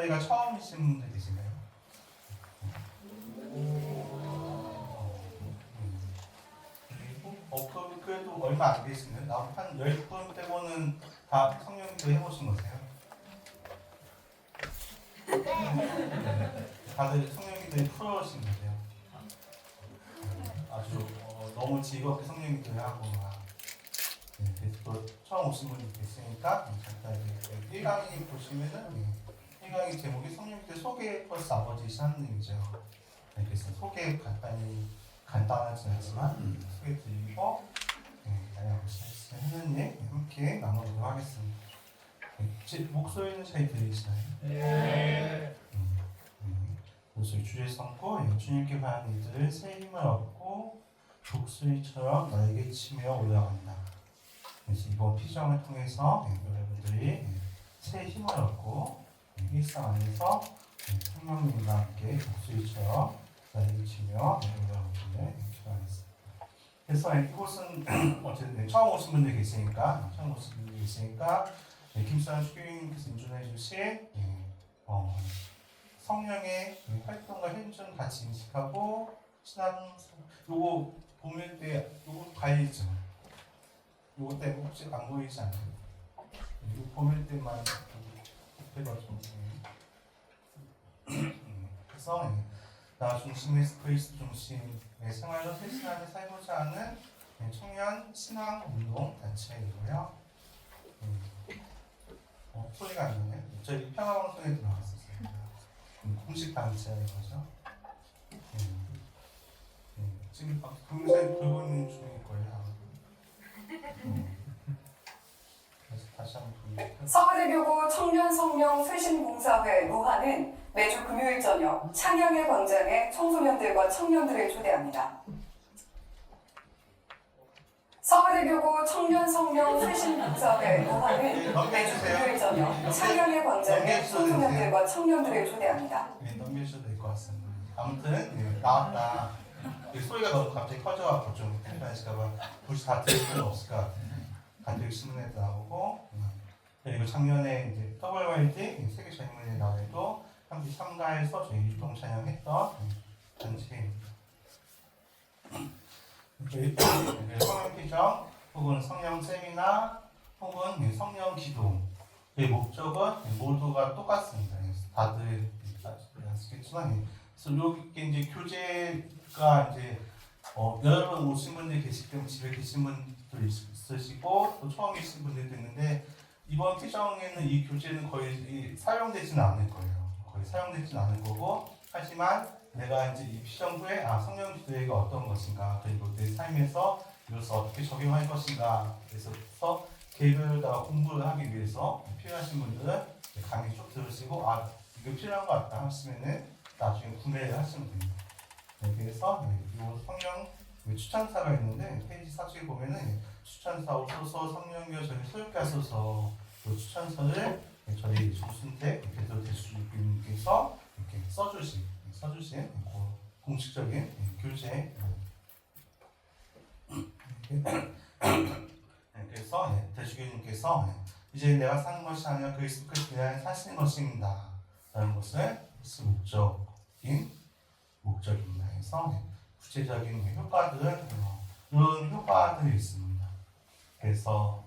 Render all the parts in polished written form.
저희가 처음이신 분들 계신가요? 그래도 얼마 안 계시네요. 한 10분 빼고는 다 성령기도 해보신 거세요? 다들 성령기도에 풀어오신 거세요? 아주 너무 즐겁게 성령기도를 하고 그래서 또 처음 오신 분이 계시니까 잠깐 1강의 보시면은 1강의 제목이 성령기도 소개 플러스 아버지 하느님이죠. 그래서 소개 간단하진 않지만 소개 드리고 다양한 하느님 함께 나눠보도록 하겠습니다. 제 목소리는 잘 들리시나요? 네. 목소리 주의 성고 주님께 바라는 이들 새 힘을 얻고 독수리처럼 날개 치며 올라간다. 그래서 이번 피정을 통해서 여러분들이 새 힘을 얻고 일상 안에서 성령님과 함께 독수리처럼 날개 치며 올라가기를 기도하겠습니다. 그래서 이곳은 어쨌든 처음 오신 분들 계시니까 김수환 주교님께서 인준해 주신 성령의 활동과 현존 같이 인식하고 신앙 요거 보면 때 요거 관리죠. 요거 때문에 혹시 안 보이지 않나요? 이거 보면 때만 해가지고 그래서 나 중심의 그리스도 중심의 생활로 실신하며 살고자 하는 청년 신앙 운동 단체이고요. 소리가 안 나네요. 저희 평화방송에 들어갔었어요. 공식 단체인 거죠. 지금 동영상 들고 있는 중일 거예요. 그래서 다시 한번 보여드릴게요. 서울대교구 청년성령 쇄신봉사회 노하는 매주 금요일 저녁 창양의 광장에 청소년들과 청년들을 초대합니다. 서울대교구 청년성령 쇄신봉사회 노하는 매주 금요일 저녁 창양의 광장에 청소년들과 청년들을 초대합니다. 넘겨주셔도 될 것 같습니다. 아무튼 나왔다. 소리가 너무 갑자기 커져갖고 좀 불편하실까봐 굳이 다 들을 필요는 없을 것 같아요. 가족 신문에도 나오고 그리고 작년에 이제 WYD 세계 젊은이 날에도 함께 참가해서 저희 유통 촬영했던 단체입니다. 성령 피정 혹은 성령 세미나 혹은 성령 기도의 목적은 모두가 똑같습니다. 다들 아시겠지만 그래서 이게 이제 교재가 이제 여러 번 오신 분들 계시기 때문에 집에 계신 분들 있으시고 또 처음 계신 분들도 있는데 이번 피정에는 이 교재는 거의 사용되지는 않을 거예요. 거의 사용되지는 않을 거고 하지만 내가 이제 이 피정 후에 성령 기도회가 어떤 것인가 그리고 내 삶에서 이것을 어떻게 적용할 것인가 그래서 계획을 공부를 하기 위해서 필요하신 분들은 강의 쭉 들으시고 이거 필요한 것 같다 하시면은 나중에 구매를 하시면 됩니다. 그래서 이 성령 추천사가 있는데 페이지 4쪽에 보면은 추천사 옵소서 성령교 저희 소유가소서 추천서를 저희 조순택 베드로 대주님께서 이렇게 써주신 공식적인 교재. 그래서 대주교님께서 이제 내가 사는 것이 아니라 그리스도께서 내 안에 사시는 것입니다. 라는 것을 목적입니다. 해서 구체적인 효과들은 이런 효과들이 있습니다. 그래서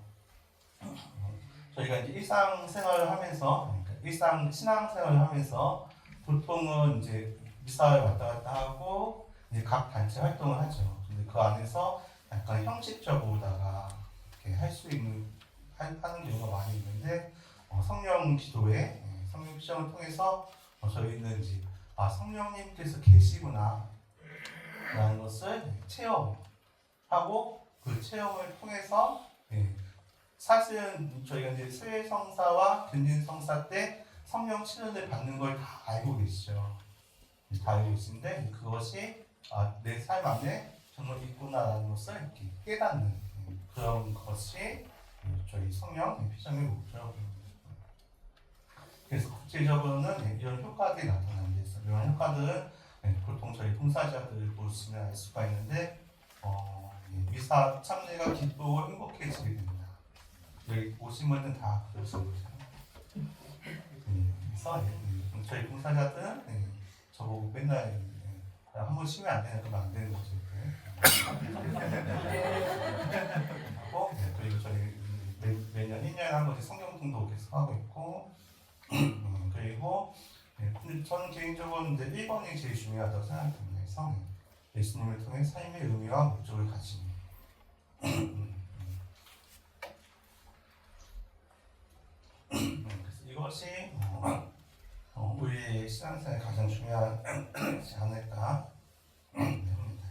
저희가 이제 일상생활을 하면서, 일상 신앙생활을 하면서 보통은 이제 미사에 왔다 갔다 하고 이제 각 단체 활동을 하죠. 근데 그 안에서 약간 형식적으로다가 이렇게 할 수 있는 하는 경우가 많이 있는데 성령 기도회, 성령 피정을 통해서 저희는 이제 성령님께서 계시구나 라는 것을 체험하고 그 체험을 통해서 사실은 저희가 이제 수혜성사와 근진성사 때 성령 치료를 받는 걸 다 알고 계시죠. 다 알고 계신데 그것이 내 삶 안에 정말 있구나라는 것을 이렇게 깨닫는 그런 것이 저희 성령 피정의 목적입니다. 그래서 구체적으로는 이런 효과들이 나타나는데 이런 효과들은 보통 저희 봉사자들 보시면 알 수가 있는데 미사 참여가 기쁘고 행복해지게 됩니다. 여기 오신 분들은 다 그러시는 거죠. 그래서 저희 봉사자들은 저보고 맨날 한번 쉬면 안 되냐 그러면 안 되는 거죠. 하고 그리고 저희 매년 1년에 한 번씩 성경통도 계속 하고 있고 그리고 근데 저는 개인적으로 이제 1번이 제일 중요하다고 생각합니다. 그래서 예수님을 통해 삶의 의미와 목적을 가진 그래서 이것이 우리의 신앙생활에 가장 중요하지 않을까 합니다.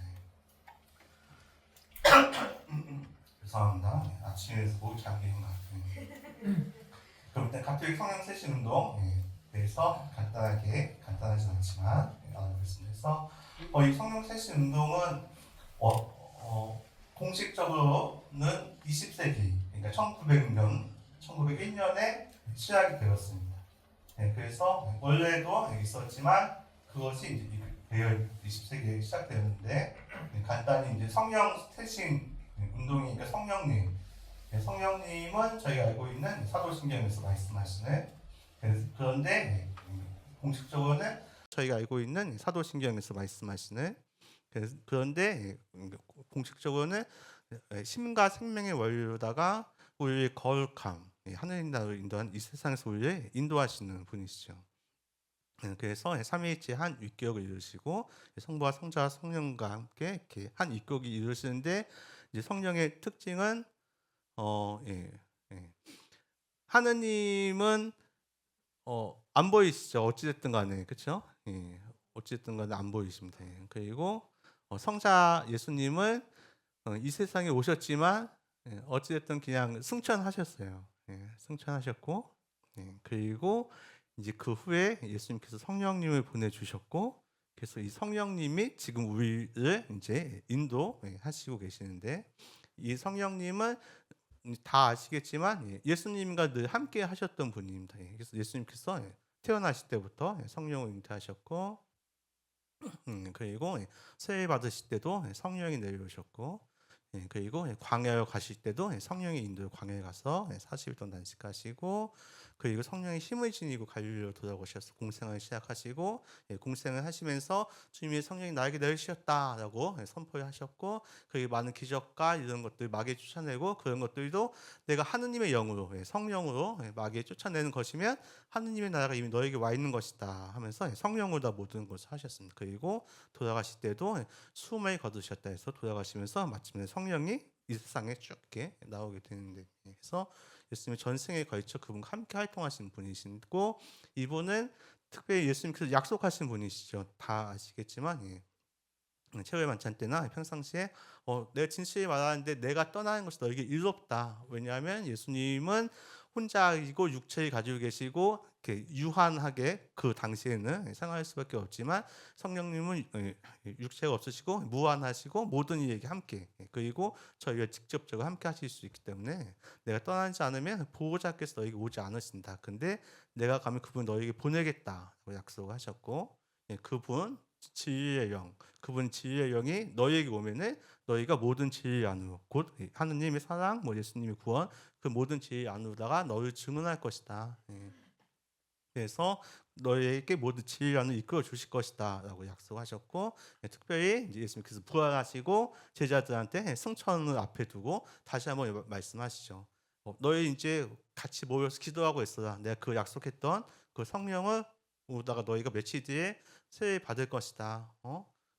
죄송합니다. 아침에서 목이 잠기는 것 같아요. 그럼 일단 가톨릭 성령 세신 운동에 대해서 간단하진 않지만 알아보겠습니다. 그래서 이 성령 세신 운동은 공식적으로는 20세기, 그러니까 1901년에 시작이 되었습니다. 그래서 원래도 있었지만 그것이 이제 20세기에 시작되었는데 간단히 이제 성령 세신 운동이니까 성령님은 저희가 알고 있는 사도신경에서 말씀하시는 그런데 공식적으로는 저희가 알고 있는 사도신경에서 말씀하시는 그런데 공식적으로는 심과 생명의 원료다가 우리의 거룩함, 하느님 나라를 인도한 이 세상에서 우리를 인도하시는 분이시죠. 그래서 삼위일체 한 윗격을 이루시고 성부와 성자와 성령과 함께 이렇게 한 윗격이 이루시는데 이제 성령의 특징은 하느님은 안 보이시죠. 어찌됐든 간에 그렇죠? 어찌됐든 간에 안 보이십니다. 그리고 성자 예수님은 이 세상에 오셨지만 어찌됐든 그냥 승천하셨어요. 승천하셨고 그리고 이제 그 후에 예수님께서 성령님을 보내주셨고 그래서 이 성령님이 지금 우리를 이제 인도하시고 계시는데 이 성령님은 다 아시겠지만 예수님과 늘 함께 하셨던 분입니다. 그래서 예수님께서 태어나실 때부터 성령을 잉태하셨고 그리고 세례 받으실 때도 성령이 내려오셨고 그리고 광야로 가실 때도 성령의 인도로 광야에 가서 40일 동안 단식하시고 그리고 성령의 힘을 지니고 갈릴리로 돌아오셔서 공생을 시작하시고 공생을 하시면서 주님의 성령이 나에게 내리셨다라고 선포를 하셨고 그리고 많은 기적과 이런 것들 마귀에 쫓아내고 그런 것들도 내가 하느님의 영으로 성령으로 마귀에 쫓아내는 것이면 하느님의 나라가 이미 너에게 와 있는 것이다 하면서 성령으로 다 모든 것을 하셨습니다. 그리고 돌아가실 때도 숨을 거두셨다 해서 돌아가시면서 마침내 성령이 이 세상에 쭉 이렇게 나오게 되는데 그래서 예수님의 전생에 걸쳐 그분과 함께 활동하신 분이시고 이분은 특별히 예수님께서 약속하신 분이시죠. 다 아시겠지만 최후의 만찬 때나 평상시에 내가 진실히 말하는데 내가 떠나는 것이 너에게 이롭다. 왜냐하면 예수님은 혼자이고 육체를 가지고 계시고 이렇게 유한하게 그 당시에는 생활할 수밖에 없지만 성령님은 육체가 없으시고 무한하시고 모든 이에게 함께 그리고 저희가 직접적으로 함께 하실 수 있기 때문에 내가 떠나지 않으면 보호자께서 너에게 오지 않으신다. 근데 내가 가면 그분 너에게 보내겠다고 약속하셨고 그분 진리의 영, 그분 진리의 영이 너희에게 오면은 너희가 모든 진리 안으로 곧 하느님의 사랑, 예수님의 구원 그 모든 진리 안으로다가 너를 증언할 것이다. 그래서 너희에게 모든 진리 안으로 이끌어 주실 것이다라고 약속하셨고 특별히 이제 예수님께서 부활하시고 제자들한테 승천을 앞에 두고 다시 한번 말씀하시죠. 너희 이제 같이 모여서 기도하고 있어라. 내가 그 약속했던 그 성령을 오다가 너희가 며칠 뒤에 세례 받을 것이다.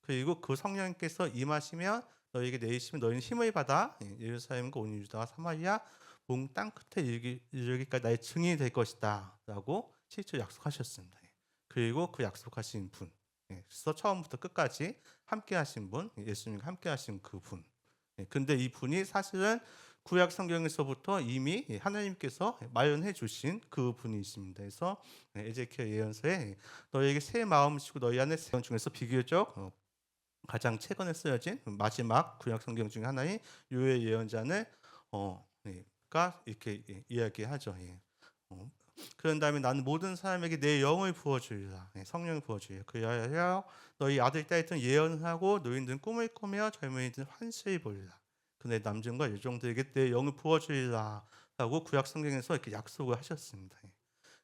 그리고 그 성령께서 임하시면 너희에게 내리시면 너희는 힘을 받아 예루살렘과 온 유다와 사마리아 온 땅 끝에 이르기까지 나의 증인이 될 것이다. 라고 실제로 약속하셨습니다. 그리고 그 약속하신 분 그래서 처음부터 끝까지 함께 하신 분 예수님과 함께 하신 그 분 근데 이 분이 사실은 구약 성경에서부터 이미 하나님께서 마련해 주신 그 분이십니다. 그래서 에제키엘 예언서에 너희에게 새 마음을 주고 너희 안에 새 중에서 비교적 가장 최근에 쓰여진 마지막 구약 성경 중에 하나인 요엘 예언자는 가 이렇게 이야기하죠. 그런 다음에 나는 모든 사람에게 내 영을 부어주리라. 성령을 부어주리라. 그리하여 너희 아들 딸들은 예언을 하고 노인들은 꿈을 꾸며 젊은이들은 환시를 보리라. 그의 남종과 여종들에게 내 영을 부어주리라 라고 구약 성경에서 이렇게 약속을 하셨습니다.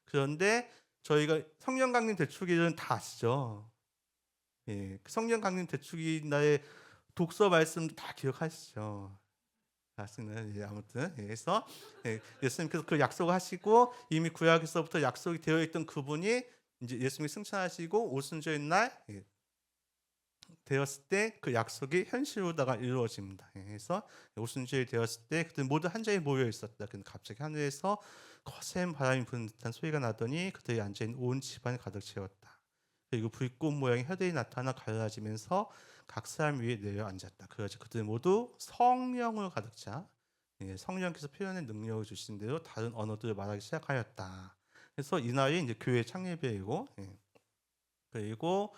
그런데 저희가 성령 강림 대축일은 다 아시죠? 예, 그 성령 강림 대축일 날의 독서 말씀 다 기억하시죠? 맞습니다. 예, 아무튼 그래서 예수님께서 그 약속하시고 이미 구약에서부터 약속이 되어 있던 그분이 이제 예수님이 승천하시고 오순절인 날 되었을 때 그 약속이 현실로다가 이루어집니다. 그래서 오순절이 되었을 때 그들 모두 한 자리에 모여 있었다. 근데 갑자기 하늘에서 거센 바람이 부는 듯한 소리가 나더니 그들이 앉아 있는 온 집안을 가득 채웠다. 그리고 불꽃 모양의 혀들이 나타나 갈라지면서 각 사람 위에 내려 앉았다. 그래서 그들 모두 성령을 가득 차 성령께서 표현의 능력을 주신 대로 다른 언어들을 말하기 시작하였다. 그래서 이날이 이제 교회 창립일이고 그리고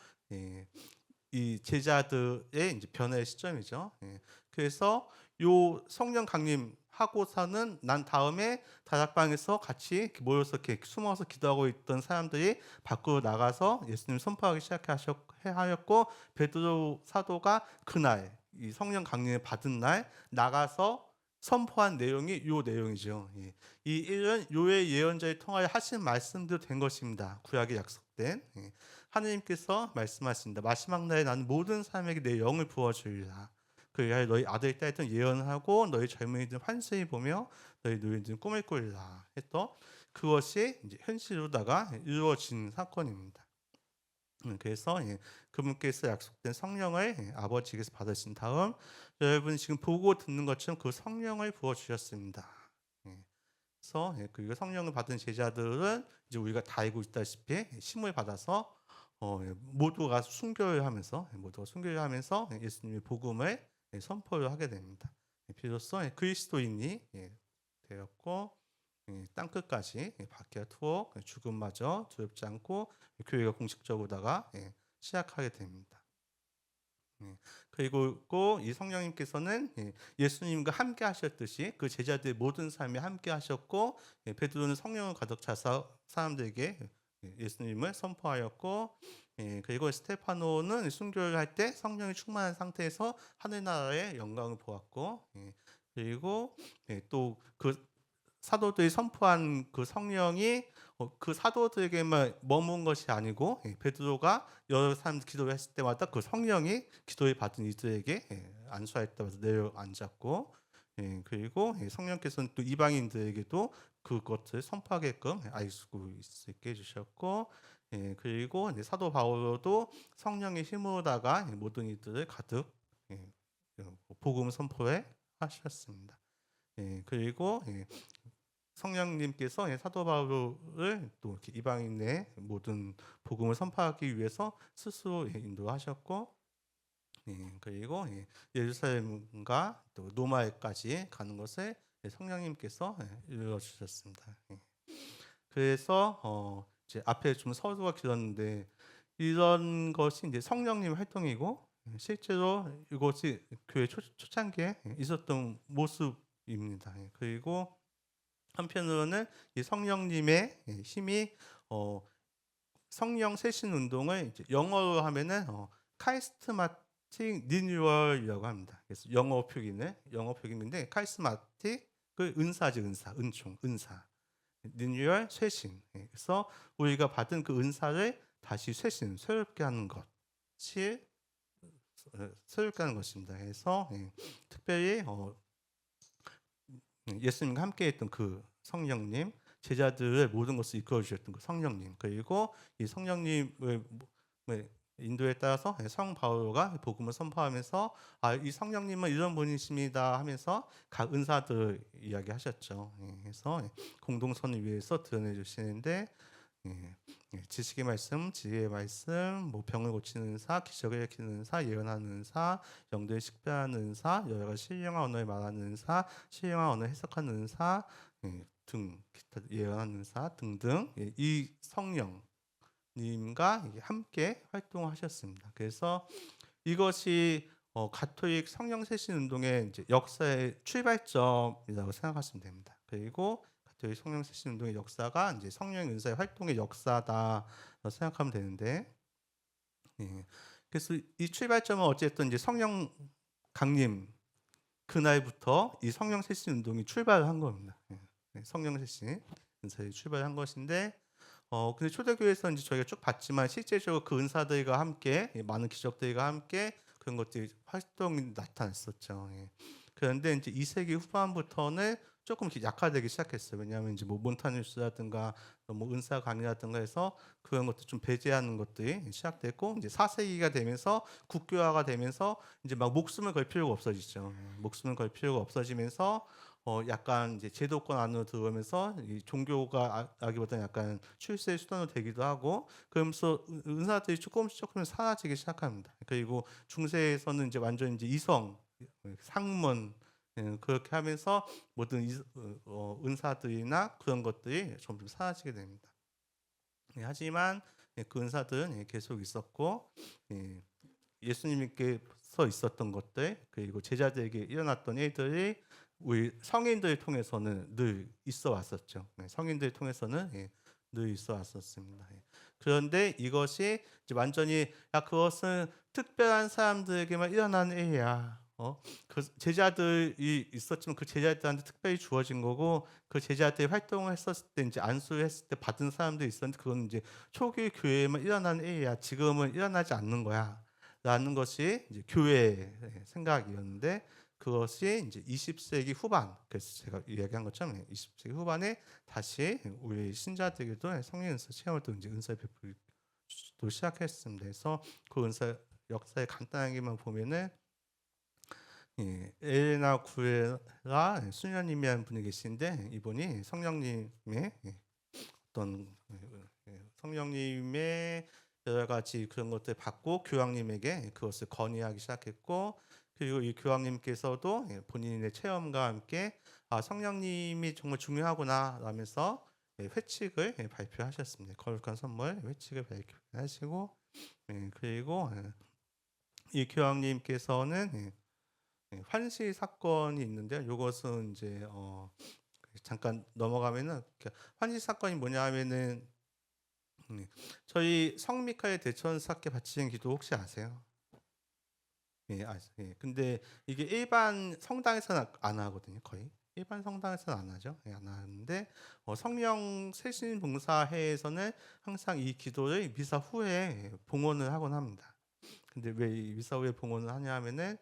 이 제자들의 이제 변화의 시점이죠. 그래서 요 성령 강림 하고서는 난 다음에 다락방에서 같이 이렇게 모여서 이렇게 숨어서 기도하고 있던 사람들이 밖으로 나가서 예수님 선포하기 시작하였고 베드로 사도가 그날 이 성령 강림을 받은 날 나가서 선포한 내용이 요 내용이죠. 이 일은 요의 예언자를 통하여 하신 말씀대로 된 것입니다. 구약에 약속된 하느님께서 말씀하신다. 마지막 날에 나는 모든 사람에게 내 영을 부어주리라. 그리하여 너희 아들 딸들은 예언을 하고 너희 젊은이들은 환상을 보며 너희 노인들은 꿈을 꾸리라 했던 그것이 이제 현실로다가 이루어진 사건입니다. 그래서 그분께서 약속된 성령을 아버지께서 받으신 다음 여러분 지금 보고 듣는 것처럼 그 성령을 부어 주셨습니다. 그래서 그리고 성령을 받은 제자들은 이제 우리가 다 알고 있다시피 힘을 받아서 모두가 순교를 하면서 예수님의 복음을 선포를 하게 됩니다. 비로소 그리스도인이 되었고 땅 끝까지 바퀴가 투어 죽음마저 두렵지 않고 교회가 공식적으로다가 시작하게 됩니다. 그리고 이 성령님께서는 예수님과 함께 하셨듯이 그 제자들의 모든 삶에 함께 하셨고 베드로는 성령을 가득 차서 사람들에게 예수님을 선포하였고 그리고 스테파노는 순교를 할 때 성령이 충만한 상태에서 하늘나라의 영광을 보았고 그리고 또 그 사도들이 선포한 그 성령이 그 사도들에게만 머문 것이 아니고 베드로가 여러 사람들 기도를 했을 때마다 그 성령이 기도를 받은 이들에게 안수하였다고 내려앉았고 그리고 성령께서는 또 이방인들에게도 그것을 선포하게끔 알 수 있게 해주셨고 그리고 사도 바울도 성령의 힘으로다가 모든 이들을 가득 복음 선포해 하셨습니다. 그리고 성령님께서 사도 바울을 또 이렇게 이방인의 모든 복음을 선포하기 위해서 스스로 인도하셨고 그리고 예루살렘과 또 로마에까지 가는 것을 성령님께서 이루어 주셨습니다. 그래서 이제 앞에 좀 서두가 길었는데 이런 것이 이제 성령님 활동이고 실제로 이것이 교회 초창기에 있었던 모습입니다. 그리고 한편으로는 이 성령님의 힘이 성령 쇄신 운동을 이제 영어로 하면은 카리스마틱 리뉴얼이라고 합니다. 그래서 영어 표기인데 카리스마틱 그 은사지 은총 은사 리뉴얼 쇄신. 그래서 우리가 받은 그 은사를 다시 쇄신 새롭게 하는 것이 새롭게 하는 것입니다. 그래서 특별히 예수님과 함께했던 그 성령님, 제자들의 모든 것을 이끌어 주셨던 그 성령님, 그리고 이 성령님의 인도에 따라서 성 바울가 복음을 선포하면서 이 성령님은 이런 분이십니다 하면서 각 은사들 이야기하셨죠. 그래서 공동선을 위해서 드러내 주시는데 지식의 말씀, 지혜의 말씀, 뭐 병을 고치는 은사, 기적을 일으키는 은사, 예언하는 은사, 영들을 식별하는 은사, 여러 가지 신령한 언어를 말하는 은사, 신령한 언어를 해석하는 은사 등 기타 예언하는 은사 등등 이 성령님과 함께 활동하셨습니다. 그래서 이것이 가톨릭 성령 쇄신 운동의 이제 역사의 출발점이라고 생각하시면 됩니다. 그리고 가톨릭 성령 쇄신 운동의 역사가 이제 성령 은사의 활동의 역사다 생각하면 되는데, 그래서 이 출발점은 어쨌든 이제 성령 강림 그날부터 이 성령 쇄신 운동이 출발을 한 겁니다. 성령 쇄신 은사에 출발한 것인데, 근데 초대교회에서 이제 저희가 쭉 봤지만 실제적으로 그 은사들과 함께 많은 기적들과 함께 그런 것들이 활동이 나타났었죠. 예. 그런데 이제 2세기 후반부터는 조금 이렇게 약화되기 시작했어요. 왜냐하면 이제 뭐 몬타뉴스라든가 뭐 은사 강의라든가 해서 그런 것도 좀 배제하는 것들이 시작됐고, 이제 4세기가 되면서 국교화가 되면서 이제 막 목숨을 걸 필요가 없어지죠. 예. 목숨을 걸 필요가 없어지면서 약간 이제 제도권 안으로 들어오면서 이 종교가 아기보다는 약간 출세의 수단으로 되기도 하고, 그러면서 은사들이 조금씩 사라지기 시작합니다. 그리고 중세에서는 이제 완전 이제 이성, 상문, 그렇게 하면서 모든 은사들이나 그런 것들이 점점 사라지게 됩니다. 하지만 그 은사들은 계속 있었고, 예수님께서 있었던 것들, 그리고 제자들에게 일어났던 일들이 우리 성인들을 통해서는 늘 있어 왔었죠. 성인들을 통해서는 늘 있어 왔었습니다. 그런데 이것이 이제 완전히 그것은 특별한 사람들에게만 일어나는 일이야. 그 제자들이 있었지만 그 제자들한테 특별히 주어진 거고, 그 제자들이 활동을 했었을 때 이제 안수했을 때 받은 사람들이 있었는데 그건 이제 초기 교회에만 일어나는 일이야. 지금은 일어나지 않는 거야. 라는 것이 이제 교회의 생각이었는데, 그것이 이제 20세기 후반, 그래서 제가 이야기한 것처럼 20세기 후반에 다시 우리 신자들에게도 성령 은사 체험을 또 이제 은사 베풀기도 시작했습니다. 그래서 그 은사 역사에 간단하게만 보면은 엘레나 구에라 수녀님이라는 분이 계신데, 이분이 성령님의 어떤 성령님의 여러 가지 그런 것들 받고 교황님에게 그것을 건의하기 시작했고, 그리고 이 교황님께서도 본인의 체험과 함께 성령님이 정말 중요하구나 라면서 회칙을 발표하셨습니다. 거룩한 선물 회칙을 발표하시고, 그리고 이 교황님께서는 환시 사건이 있는데, 이것은 이제 잠깐 넘어가면은, 환시 사건이 뭐냐 하면은 저희 성미카엘 대천사께 바치는 기도 혹시 아세요? 근데 이게 일반 성당에서는 안 하거든요. 거의 일반 성당에서는 안 하죠. 안 하는데 성령 세신 봉사회에서는 항상 이 기도를 미사 후에 봉헌을 하곤 합니다. 근데 왜 이 미사 후에 봉헌을 하냐 하면은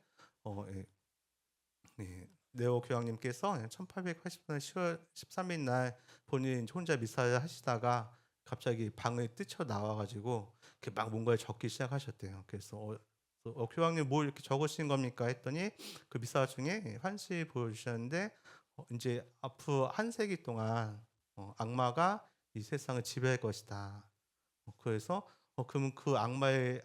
네오 교황님께서 1880년 10월 13일 날 본인 혼자 미사를 하시다가 갑자기 방을 뛰쳐 나와가지고 막 뭔가를 적기 시작하셨대요. 그래서 교황님 뭘 이렇게 적으신 겁니까 했더니 그 미사 중에 환시 보여주셨는데, 이제 앞으로 한 세기 동안 악마가 이 세상을 지배할 것이다. 그래서 그러면 그 악마의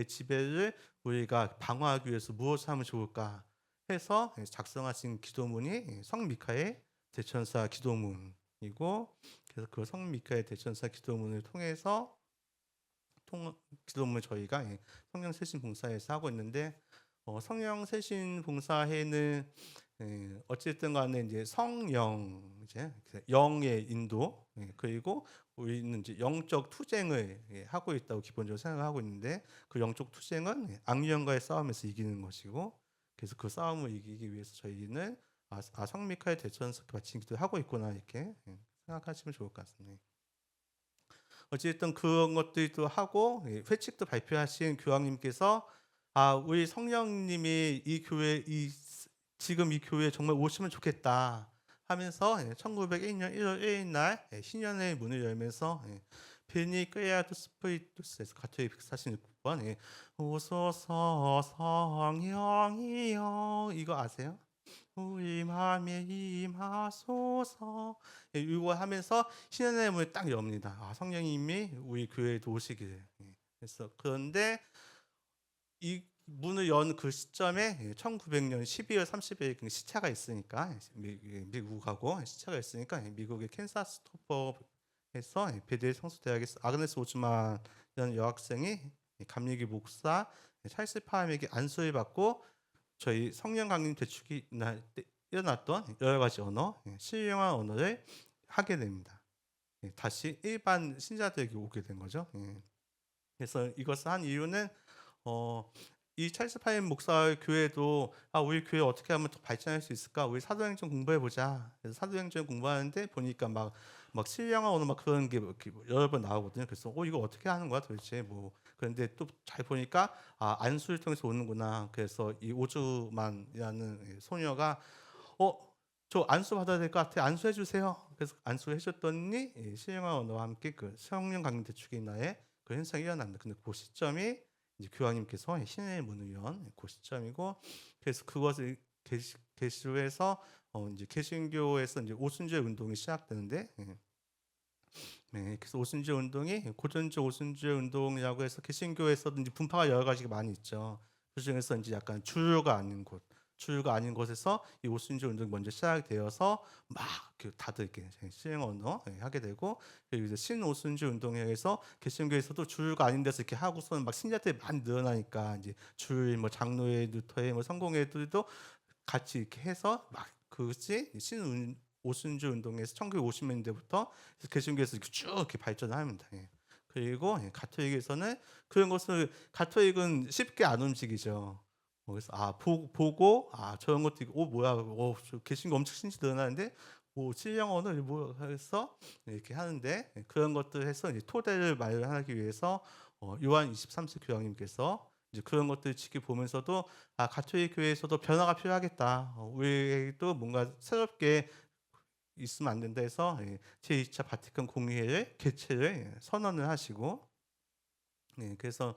지배를 우리가 방어하기 위해서 무엇을 하면 좋을까 해서 작성하신 기도문이 성미카엘 대천사 기도문이고, 그래서 그 성미카엘 대천사 기도문을 통해서 기도문을 저희가 성령 세신 봉사회에서 하고 있는데, 성령 세신 봉사회는 어쨌든 간에 이제 성령, 이제 영의 인도, 그리고 우리는 이제 영적 투쟁을 하고 있다고 기본적으로 생각하고 있는데, 그 영적 투쟁은 악령과의 싸움에서 이기는 것이고, 그래서 그 싸움을 이기기 위해서 저희는 성미카엘 대천사께 바친 기도를 하고 있구나, 이렇게 생각하시면 좋을 것 같습니다. 어쨌든 그런 것들도 하고 회칙도 발표하신 교황님께서 우리 성령님이 이 교회 지금 이 교회에 정말 오시면 좋겠다 하면서 1901년 1월 1일 날 신년의 문을 열면서 베니 크레아투 스피리투스에서 가톨릭 146번 오소서 성령이여, 이거 아세요? 우리 마음에 임하소서, 이거 하면서 신년의 문을 딱 엽니다. 성령님이 우리 교회에 오시기를. 그래서 그런데 이 문을 연 그 시점에 1900년 12월 30일 시차가 있으니까, 미국하고 시차가 있으니까 미국의 캔사스 토퍼에서 베델 성수대학에서 아그네스 오즈만이라는 여학생이 감리교 목사 찰스 파함에게 안수를 받고 저희 성령 강림 대축이 일어났던 여러 가지 언어, 신령한 언어를 하게 됩니다. 다시 일반 신자들에게 오게 된 거죠. 그래서 이것을 한 이유는 이 찰스 파임 목사 교회도 우리 교회 어떻게 하면 더 발전할 수 있을까? 우리 사도행전 공부해 보자. 그래서 사도행전 공부하는데 보니까 막 막 신령한 언어 막 그런 게 이렇게 여러 번 나오거든요. 그래서 이거 어떻게 하는 거야 도대체 뭐. 그런데 또 잘 보니까 안수를 통해서 오는구나. 그래서 이 오주만이라는 소녀가 저 안수 받아야 될 것 같아. 안수해 주세요. 그래서 안수해 줬더니 신령한 언어와 함께 그 성령 강림 대축이 나의 그 현상이 일어납니다. 근데 그 시점이 이제 교황님께서 신의 문을 연 그 시점이고, 그래서 그것을 계시로 해서 이제 개신교에서 이제 오순절 운동이 시작되는데, 네, 그래서 오순절 운동이 고전적 오순절 운동이라고 해서 개신교에서도 이제 분파가 여러 가지가 많이 있죠. 그 중에서 이제 약간 주류가 아닌 곳에서 이 오순절 운동이 먼저 시작되어서 막 다들 이렇게 시행 언어 하게 되고, 그리고 이제 신오순절 운동에 의해서 개신교에서도 주류가 아닌 데서 이렇게 하고서는 막 신자들이 많이 늘어나니까 이제 주일 뭐 장로회, 루터회, 뭐 성공회들도 같이 이렇게 해서 막 그것이 오순절 운동에서 1950년대부터 개신교에서 이렇게 쭉 이렇게 발전을 합니다. 예. 그리고 가톨릭에서는 그런 것을 가톨릭은 쉽게 안 움직이죠. 그래서 보고 저런 것도 있고 뭐야 저 개신교 엄청 신지 늘어나는데 신령언어 뭐 해서 이렇게 하는데, 그런 것들 해서 이제 토대를 마련하기 위해서 요한 23세 교황님께서 이제 그런 것들을 지켜보면서도 가톨릭 교회에서도 변화가 필요하겠다. 우리도 뭔가 새롭게 있으면 안 된다 해서 제2차 바티칸 공의회를 개최를 선언을 하시고, 그래서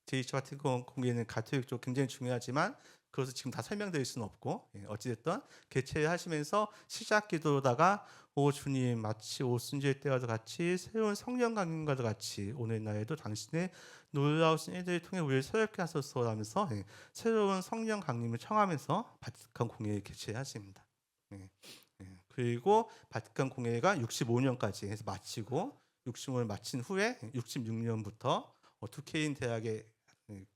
제2차 바티칸 공의회는 가톨릭 쪽 굉장히 중요하지만 그것을 지금 다 설명드릴 수는 없고, 어찌됐든 개최를 하시면서 시작 기도로다가 오 주님 마치 오순절 때와도 같이 새로운 성령 강림과도 같이 오늘날에도 당신의 놀라우신 일들을 통해 우리를 새롭게 하소서라면서 새로운 성령 강림을 청하면서 바티칸 공회를 개최하십니다. 그리고 바티칸 공회가 65년까지 해서 마치고 65년 마친 후에 66년부터 두케인 대학의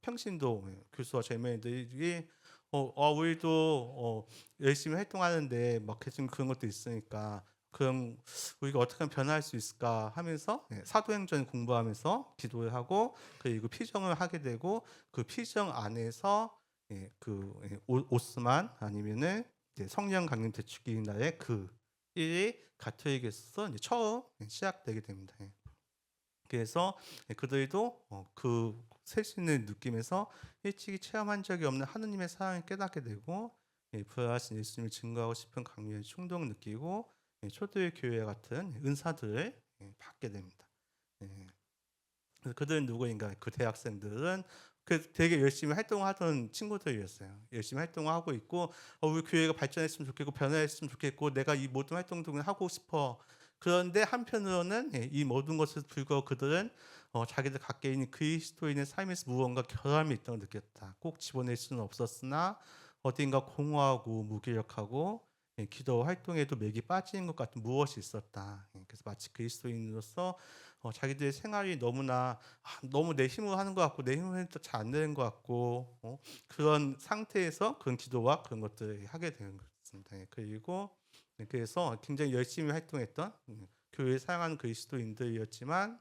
평신도 교수와 젊은이들이 우리도 열심히 활동하는데 막 지금 그런 것도 있으니까 그럼 우리가 어떻게 하면 변화할 수 있을까 하면서 사도행전 공부하면서 기도를 하고, 그리고 피정을 하게 되고, 그 피정 안에서 오스만 아니면은 이제 성령 강림 대축기 날의 그 일이 가톨릭에서 이제 처음 시작되게 됩니다. 그래서 그들도 그 세신을 느끼면서 일찍이 체험한 적이 없는 하느님의 사랑을 깨닫게 되고, 부활하신 예수님을 증거하고 싶은 강렬한 충동을 느끼고 초대의 교회 같은 은사들을 받게 됩니다. 그래서 그들은 누구인가? 그 대학생들은 되게 열심히 활동하던 친구들이었어요. 열심히 활동하고 있고 우리 교회가 발전했으면 좋겠고 변화했으면 좋겠고 내가 이 모든 활동들을 하고 싶어. 그런데 한편으로는 이 모든 것을 불구하고 그들은 자기들 갖게 있는 그리스도인의 삶에서 무언가 결함이 있다고 느꼈다. 꼭 집어낼 수는 없었으나 어딘가 공허하고 무기력하고 기도 활동에도 맥이 빠지는 것 같은 무엇이 있었다. 그래서 마치 그리스도인으로서 자기들의 생활이 너무나 너무 내 힘으로 하는 것 같고 내 힘으로 해도 잘 안 되는 것 같고 그런 상태에서 그런 기도와 그런 것들을 하게 되는 것입니다. 그리고 그래서 굉장히 열심히 활동했던 교회에 사용하는 그리스도인들이었지만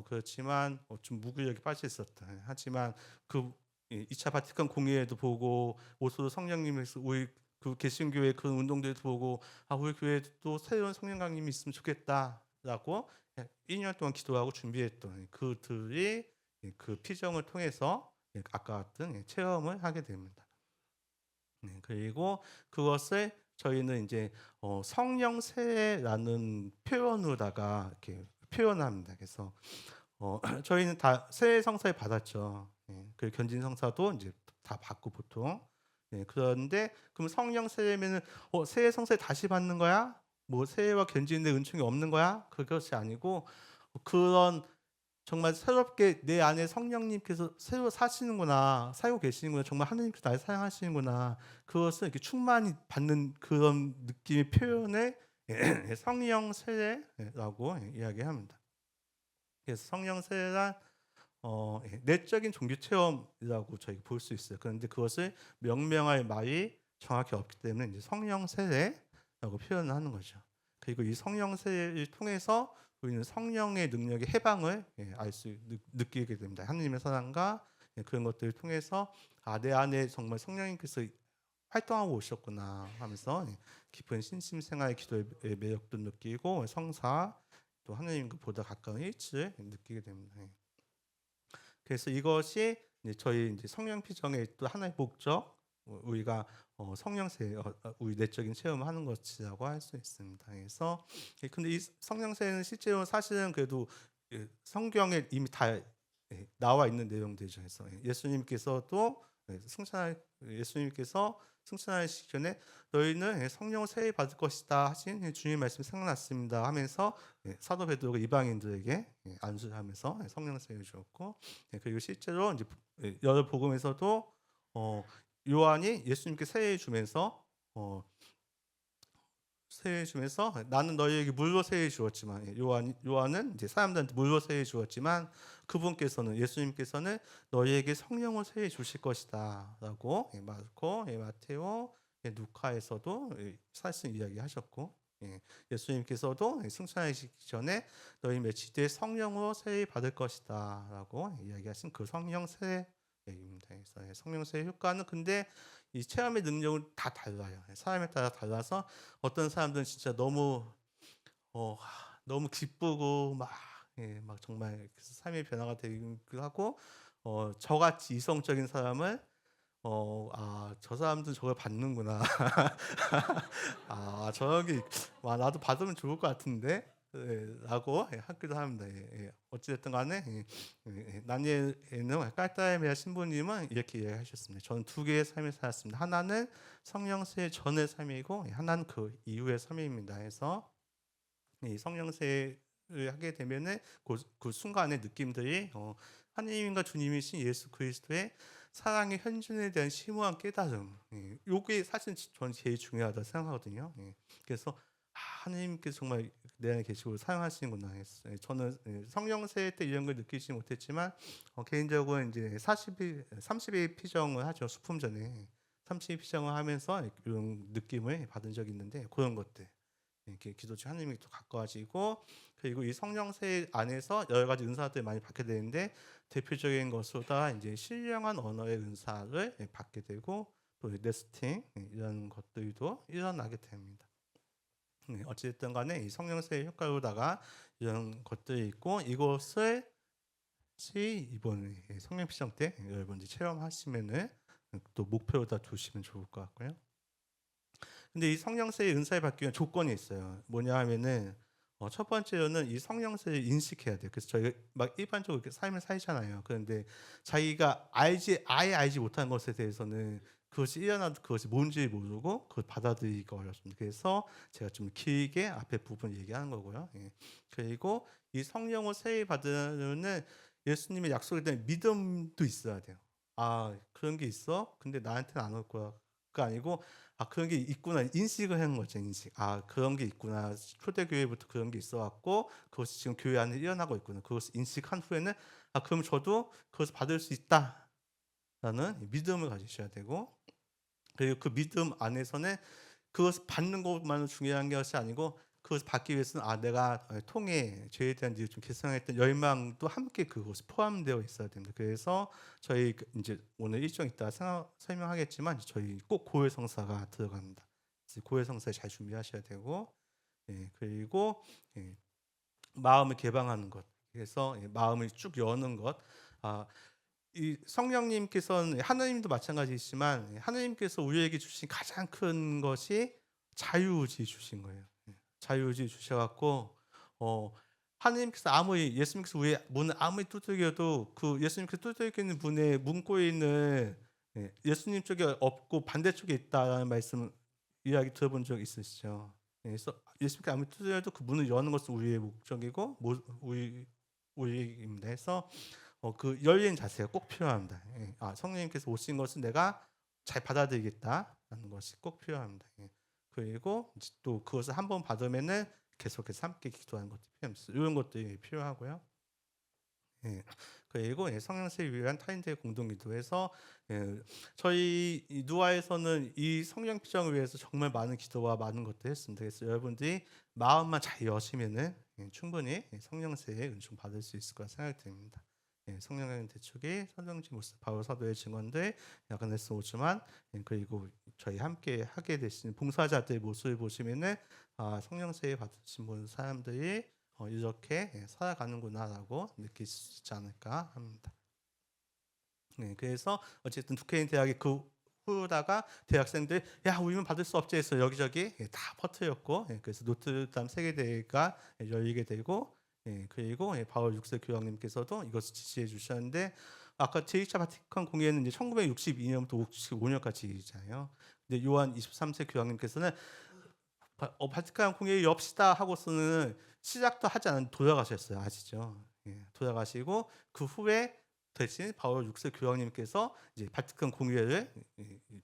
그렇지만 좀 무기력이 빠져 있었다. 하지만 그 2차 바티칸 공의회도 보고 오스로 성령님에서 우리 그 개신교회 그런 운동들도 보고 우리 교회도 새로운 성령 강림이 있으면 좋겠다라고 1년 동안 기도하고 준비했던 그들이 그 피정을 통해서 아까 같은 체험을 하게 됩니다. 그리고 그것을 저희는 이제 성령 세례라는 표현으로다가 이렇게 표현합니다. 그래서 저희는 다 세례 성사를 받았죠. 그 견진 성사도 이제 다 받고 보통. 그런데 그럼 성령 세례면은 세례 성사를 다시 받는 거야? 뭐 세례와 견진의 은총이 없는 거야? 그것이 아니고 그런 정말 새롭게 내 안에 성령님께서 새로 사시는구나, 살고 계시는구나, 정말 하나님께서 나를 사랑하시는구나, 그것을 이렇게 충만히 받는 그런 느낌의 표현을 성령 세례라고 이야기합니다. 그래서 성령 세례란 내적인 종교 체험이라고 저희가 볼 수 있어요. 그런데 그것을 명명할 말이 정확히 없기 때문에 이제 성령 세례라고 표현을 하는 거죠. 그리고 이 성령 세례를 통해서 우리는 성령의 능력의 해방을 느끼게 됩니다. 하나님의 사랑과 그런 것들을 통해서 내 안에 정말 성령님께서 활동하고 오셨구나 하면서 깊은 신심생활의 기도의 매력도 느끼고 성사 또 하나님과 보다 가까운 일치를 느끼게 됩니다. 그래서 이것이 이제 저희 이제 성령 피정의 또 하나의 목적, 우리가 성령세, 우리 내적인 체험을 하는 것이라고 할 수 있습니다. 그래서 근데 이 성령세는 실제로 사실은 그래도 성경에 이미 다 나와 있는 내용들이죠. 그래서 예수님께서도 예수님께서 승천하시기 전에 너희는 성령을 세례 받을 것이다 하신 주님 말씀 생각났습니다 하면서 사도 베드로가 이방인들에게 안수를 하면서 성령 세례를 주었고, 그리고 실제로 이제 여러 복음에서도 요한이 예수님께 세례 주면서 나는 너희에게 물로 세례 주었지만, 요한은 이제 사람들한테 물로 세례 주었지만 그분께서는 예수님께서는 너희에게 성령을 세례 주실 것이다라고 마르코, 마테오, 누카에서도 사실 이야기하셨고, 예수님께서도 승천하시기 전에 너희 며칠 뒤에 성령으로 세례 받을 것이다라고 이야기하신 그 성령 세례입니다. 그래서 성령 세례 효과는 근데 이 체험의 능력은 다 달라요. 사람에 따라 달라서 어떤 사람들은 진짜 너무 기쁘고 막 정말 삶의 변화가 되기도 하고, 저같이 이성적인 사람은 저 사람도 저걸 받는구나. 저기 나도 받으면 좋을 것 같은데 라고 하기도 합니다. 어찌됐든 간에 다니엘에는 깔다메아 신부님은 이렇게 이야기하셨습니다. 저는 두 개의 삶을 살았습니다. 하나는 성령세 전의 삶이고 하나는 그 이후의 삶입니다. 해서 이 성령세를 하게 되면은 그 순간의 느낌들이 하나님과 주님이신 예수 그리스도의 사랑의 현존에 대한 심오한 깨달음, 요게 사실 저는 제일 중요하다 생각하거든요. 그래서 하나님께서 정말 내 안에 계시고 사용하시는구나 했어요. 저는 성령세 때 이런 걸 느끼지 못했지만 개인적으로 이제 30일 피정을 하죠. 수품 전에 30일 피정을 하면서 이런 느낌을 받은 적이 있는데, 그런 것들 이렇게 기도 중 하나님이 또 가까워지고, 그리고 이 성령세 안에서 여러 가지 은사들 많이 받게 되는데 대표적인 것보다 이제 신령한 언어의 은사를 받게 되고 또 레스팅 이런 것들도 일어나게 됩니다. 어찌됐든 간에 이 성령세의 효과로다가 이런 것들이 있고, 이것을 이번 성령 피정 때 여러분들이 체험하시면은 또 목표로다 두시면 좋을 것 같고요. 근데 이 성령세의 은사를 받기 위한 조건이 있어요. 뭐냐 하면은 첫 번째로는 이 성령세를 인식해야 돼요. 그래서 저희가 막 일반적으로 이렇게 삶을 살잖아요. 그런데 자기가 아예 알지 못한 것에 대해서는 그것이 일어나도 그것이 뭔지 모르고 그걸 받아들이기가 어렵습니다. 그래서 제가 좀 길게 앞에 부분 얘기하는 거고요. 그리고 이 성령을 세례 받으려면 예수님의 약속에 대한 믿음도 있어야 돼요. 그런 게 있어? 근데 나한테는 안 올 거야. 가 아니고 그런 게 있구나 인식을 하는 거죠. 인식. 그런 게 있구나. 초대교회부터 그런 게 있어왔고 그것이 지금 교회 안에 일어나고 있구나. 그것을 인식한 후에는 그럼 저도 그것을 받을 수 있다라는 믿음을 가지셔야 되고, 그리고 그 믿음 안에서는 그것을 받는 것만은 중요한 것이 아니고 그것을 받기 위해서는 내가 통해 죄에 대한 좀 개선했던 열망도 함께 그것이 포함되어 있어야 됩니다. 그래서 저희 이제 오늘 일정 이따 설명하겠지만 저희 꼭 고해성사가 들어갑니다. 고해성사 잘 준비하셔야 되고, 그리고 마음을 개방하는 것, 그래서 마음을 쭉 여는 것. 이 성령님께서는 하나님도 마찬가지지만 하나님께서 우리에게 주신 가장 큰 것이 자유의지 주신 거예요. 자유의지 주셔갖고 하나님께서 예수님께서 우리의 문을 아무리 두들겨도 그 예수님께서 두들기는 문의 문고에 있는 예수님 쪽에 없고 반대쪽에 있다라는 말씀 이야기 들어본 적 있으시죠? 그래서 예수님께 아무리 두드려도 그 문을 여는 것은 우리의 목적이고 우리입니다. 해서 그 열린 자세가 꼭 필요합니다. 성령님께서 오신 것은 내가 잘 받아들이겠다라는 것이 꼭 필요합니다. 그리고 또 그것을 한번 받으면은 계속해서 함께 기도하는 것도 필요합니다. 이런 것들이 필요하고요. 그리고 성령세를 위한 타인들의 공동기도에서 저희 누아에서는 이 성령 피정을 위해서 정말 많은 기도와 많은 것들을 했습니다. 그래서 여러분들이 마음만 잘 여시면은 충분히 성령세의 은총 받을 수 있을 거라 생각이 듭니다. 성령의 대축이 선정지 모습 바울 사도의 증언들 야간에서 오지만 그리고 저희 함께 하게 되신 봉사자들 모습을 보시면은 성령 세례 받으신 분 사람들이 이렇게 살아가는구나라고 느낄 수 있지 않을까 합니다. 그래서 어쨌든 두케인 대학이 그 후다가 대학생들 야 우리는 받을 수 없지 해서 여기저기 다 퍼뜨렸고 그래서 노트담 세계대회가 열리게 되고 그리고 바울 6세 교황님께서도 이것을 지시해 주셨는데 아까 제2차 바티칸 공회는 이제 1962년부터 55년까지잖아요. 근데 요한 23세 교황님께서는 바티칸 공회 엽시다 하고서는 시작도 하지 않은 돌아가셨어요. 아시죠? 돌아가시고 그 후에 대신 바울 6세 교황님께서 이제 바티칸 공회를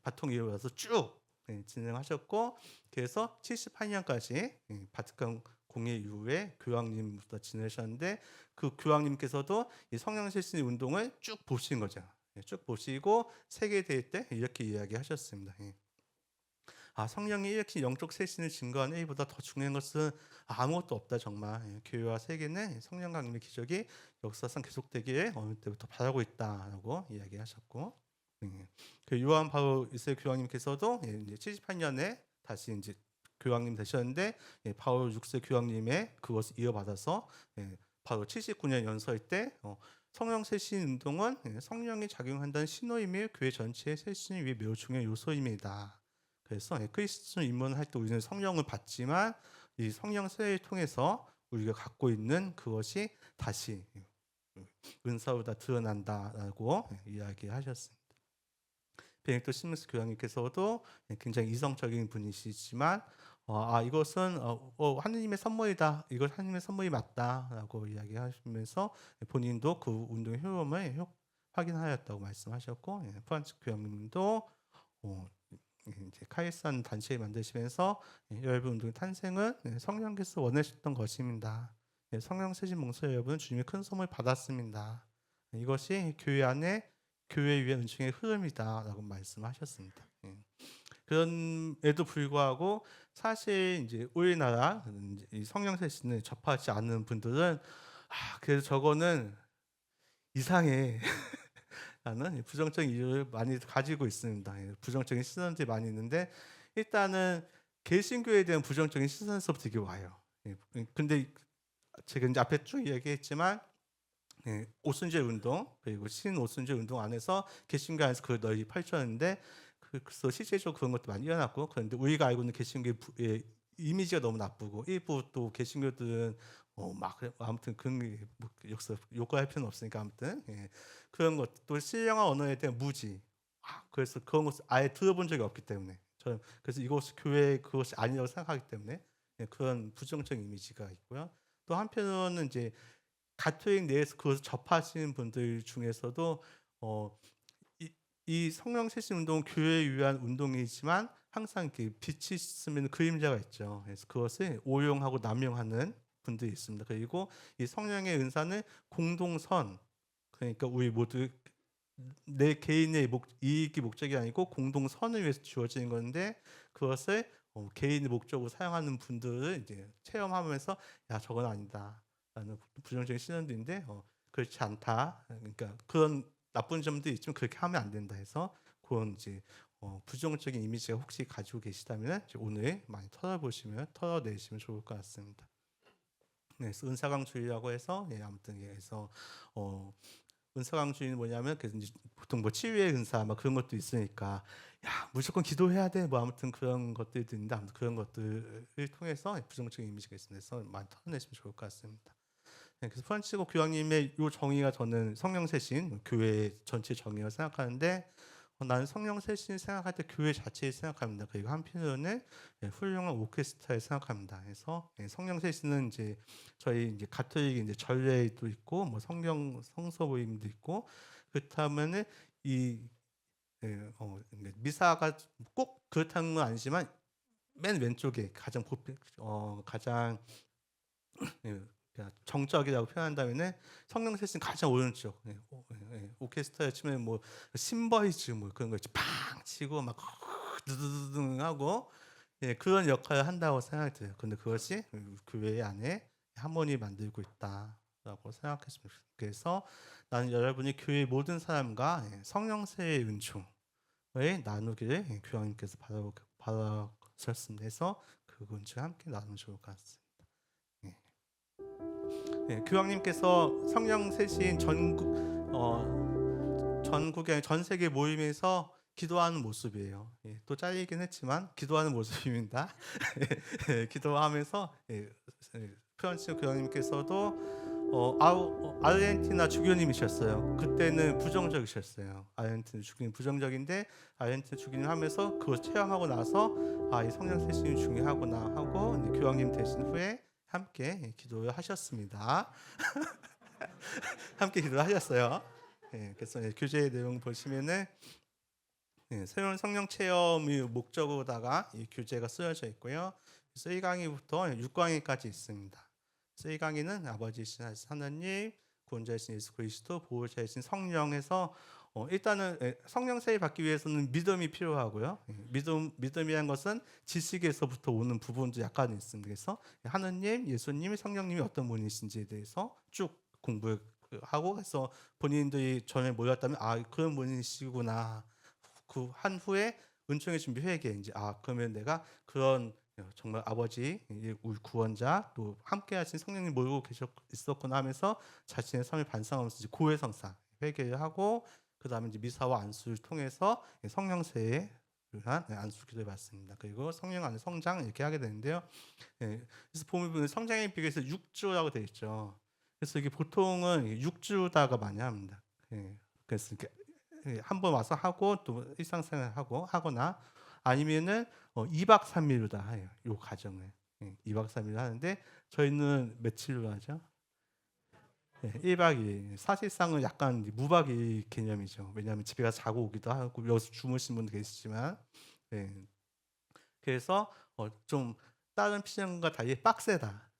바통 이어서 쭉 진행하셨고 그래서 78년까지 바티칸 공회 이후에 교황님부터 지내셨는데 그 교황님께서도 이 성령 세신 운동을 쭉 보신 거죠. 쭉 보시고 세계 대회 때 이렇게 이야기하셨습니다. 성령이 이렇게 영적 세신을 증거하는 일보다 더 중요한 것은 아무것도 없다 정말. 교회와 세계는 성령 강림의 기적이 역사상 계속되기를 어느 때부터 바라고 있다라고 이야기하셨고, 그 요한 바울 1세 교황님께서도 이제 78년에 다시 이제 교황님 되셨는데 바울 6세 교황님의 그것을 이어받아서 바로 79년 연설 때 성령 세신 운동은 성령이 작용한다는 신호이며 교회 전체의 세신을 위해 매우 중요한 요소입니다. 그래서 크리스천 입문할 때 우리는 성령을 받지만 이 성령 세례를 통해서 우리가 갖고 있는 그것이 다시 은사로 다 드러난다라고 이야기하셨습니다. 베네딕토 시무스 교황님께서도 굉장히 이성적인 분이시지만 이것은 하느님의 선물이다. 이것 하느님의 선물이 맞다라고 이야기하시면서 본인도 그 운동의 효험을 확인하였다고 말씀하셨고 프란츠 교황님도 이제 카이산 단체를 만드시면서 여러분 운동의 탄생은 성령께서 원하셨던 것입니다. 성령 세신 목사 여러분은 주님의 큰 선물 받았습니다. 이것이 교회 안에 교회 위의 은총의 흐름이다라고 말씀하셨습니다. 그런에도 불구하고 사실 이제 우리나라 성령 세신을 접하지 않는 분들은 그래서 저거는 이상해. 라는 부정적인 이유를 많이 가지고 있습니다. 부정적인 시선들이 많이 있는데 일단은 개신교에 대한 부정적인 시선에서부터 이게 와요. 근데 제가 이제 앞에 쭉 얘기했지만 오순절 운동 그리고 신오순절 운동 안에서 개신교 안에서 그걸 널리 펼쳤는데 그래서 실제적으로 그런 것도 많이 일어났고 그런데 우리가 알고 있는 개신교의 이미지가 너무 나쁘고 일부 또 개신교들은 아무튼 그런 역사 요구할 필요는 없으니까 아무튼 그런 것 또 신령한 언어에 대한 무지 그래서 그런 것을 아예 들어본 적이 없기 때문에 저는 그래서 이것이 교회의 그것이 아니라고 생각하기 때문에 그런 부정적인 이미지가 있고요. 또 한편으로는 이제 가톨릭 내에서 그것을 접하시는 분들 중에서도 이 성령 세신 운동은 교회를 위한 운동이지만 항상 이렇게 빛이 있으면 그림자가 있죠. 그래서 그것을 오용하고 남용하는 분들이 있습니다. 그리고 이 성령의 은사는 공동선 그러니까 우리 모두 내 개인의 이익이 목적이 아니고 공동선을 위해서 주어지는 건데 그것을 개인의 목적으로 사용하는 분들을 이제 체험하면서 야 저건 아니다라는 부정적인 시선들인데 그렇지 않다. 그러니까 그런 나쁜 점도 있지만 그렇게 하면 안 된다 해서 그런 이제 부정적인 이미지가 혹시 가지고 계시다면 오늘 많이 털어내시면 좋을 것 같습니다. 그래서 은사강주의라고 해서 아무튼 그래서 은사강주의는 뭐냐면 그래서 이제 보통 뭐 치유의 은사 그런 것도 있으니까 야 무조건 기도해야 돼 아무튼 그런 것들도 있는데 아무튼 그런 것들을 통해서 부정적인 이미지가 있습니다. 그래서 많이 털어내시면 좋을 것 같습니다. 그래서 프란치스코 교황님의 이 정의가 저는 성령 세신 교회 전체 정의라고 생각하는데 나는 성령 세신을 생각할 때 교회 자체를 생각합니다. 그리고 한편으로는 훌륭한 오케스트라를 생각합니다. 그래서 성령 세신은 이제 저희 이제 가톨릭 이제 전례도 있고 뭐 성경 성서 모임도 있고 그렇다면은 이 미사가 꼭 그렇다는 건 아니지만 맨 왼쪽에 가장 가장 정적이라고 표현한다면은 성령 세신 가장 오른쪽 오케스트라 치면 뭐 심버이즈 뭐 그런 거 있지 팡 치고 막 드드드등 하고 그런 역할을 한다고 생각이 들어요. 근데 그것이 교회 안에 하모니 만들고 있다라고 좋다고 생각했으면 좋겠습니다. 그래서 나는 여러분이 교회 모든 사람과 성령세의 은총을 나누기를 교황님께서 바라셨습니다. 그래서 그 은총을 함께 나누면 좋을 것 같습니다. 교황님께서 성령 세신 전국의 전 세계 모임에서 기도하는 모습이에요. 또 잘리긴 했지만 기도하는 모습입니다. 기도하면서 프란치스 교황님께서도 아르헨티나 주교님이셨어요. 그때는 부정적이셨어요. 아르헨티나 주교님 부정적인데 아르헨티나 주교님 하면서 그걸 체험하고 나서 이 성령 세신이 중요하구나 하고 교황님 되신 후에 함께 기도를 하셨습니다. 함께 기도하셨어요. 그래서 교제의 내용 보시면은 새로운 성령 체험이 목적으로다가 이 교재가 쓰여져 있고요. 그래서 1강의부터 6강의까지 있습니다. 그래서 1강의는 아버지이신 하나님, 구원자이신 예수 그리스도, 보호자이신 성령에서 일단은 성령 세례 받기 위해서는 믿음이 필요하고요. 믿음이란 것은 지식에서부터 오는 부분도 약간 있습니다. 그래서 하느님, 예수님, 성령님이 어떤 분이신지에 대해서 쭉 공부하고 해서 본인들이 전에 몰랐다면 그런 분이시구나. 그 한 후에 은총의 준비 회개 이제 그러면 내가 그런 정말 아버지, 우리 구원자 또 함께하신 성령님 모르고 있었구나 하면서 자신의 삶을 반성하면서 이제 고해성사 회개를 하고 그 다음에 이제 미사와 안수를 통해서 성령세에 한 안수 기도를 받습니다. 그리고 성령 안에 성장 이렇게 하게 되는데요. 그래서 보면 성장에 비교해서 6주라고 되어 있죠. 그래서 이게 보통은 6주다가 많이 합니다. 그래서 이렇게 한번 와서 하고 또 일상생활 하거나 아니면은 2박 3일로다 해요. 요 과정을 2박 3일 하는데 저희는 며칠로 하죠? 1박 2일. 사실상은 약간 무박 2일 개념이죠. 왜냐하면 집에 가서 자고 오기도 하고 여기서 주무신 분도 계시지만 그래서 좀 다른 피정과 달리 빡세다.